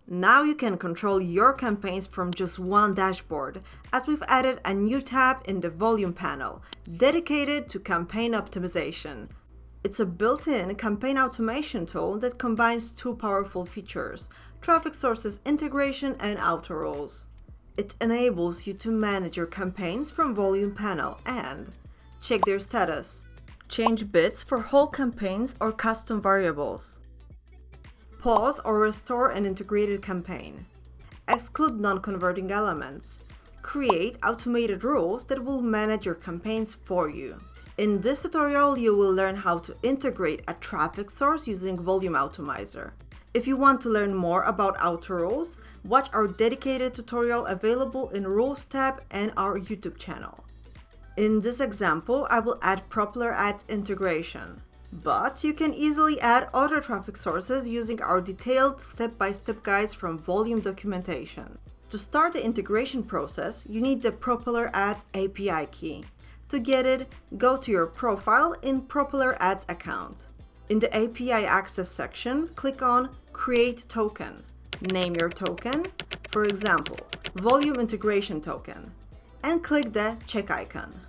Now you can control your campaigns from just one dashboard, as we've added a new tab in the Volume panel, dedicated to campaign optimization. It's a built-in campaign automation tool that combines two powerful features: traffic sources integration and auto roles. It enables you to manage your campaigns from Volume panel and check their status, change bids for whole campaigns or custom variables, pause or restore an integrated campaign, exclude non-converting elements, create automated rules that will manage your campaigns for you. In this tutorial, you will learn how to integrate a traffic source using Volume Optimizer. If you want to learn more about auto roles, watch our dedicated tutorial available in Rules tab and our YouTube channel. In this example, I will add Propeller Ads integration, but you can easily add other traffic sources using our detailed step-by-step guides from Volume documentation. To start the integration process, you need the Propeller Ads API key. To get it, go to your profile in Propeller Ads account. In the API Access section, click on Create Token. Name your token, for example, Volume Integration Token, and click the check icon.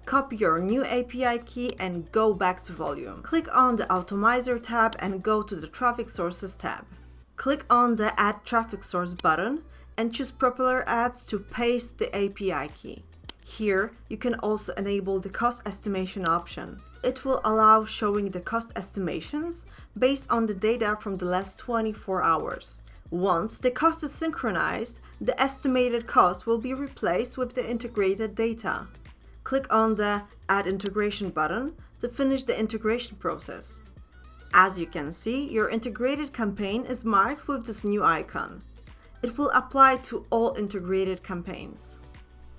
Copy your new API key and go back to Volume. Click on the Automizer tab and go to the Traffic Sources tab. Click on the Add Traffic Source button and choose Propeller Ads to paste the API key. Here, you can also enable the cost estimation option. It will allow showing the cost estimations based on the data from the last 24 hours. Once the cost is synchronized, the estimated cost will be replaced with the integrated data. Click on the Add Integration button to finish the integration process. As you can see, your integrated campaign is marked with this new icon. It will apply to all integrated campaigns.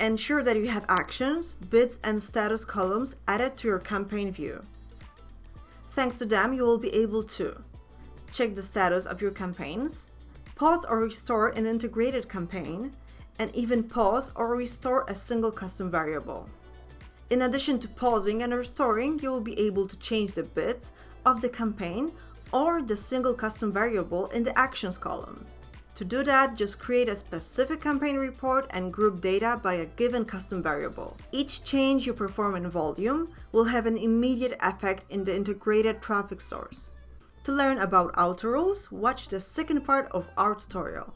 Ensure that you have actions, bids, and status columns added to your campaign view. Thanks to them, you will be able to check the status of your campaigns, pause or restore an integrated campaign, and even pause or restore a single custom variable. In addition to pausing and restoring, you will be able to change the bids of the campaign or the single custom variable in the Actions column. To do that, just create a specific campaign report and group data by a given custom variable. Each change you perform in Volume will have an immediate effect in the integrated traffic source. To learn about auto roles, watch the second part of our tutorial.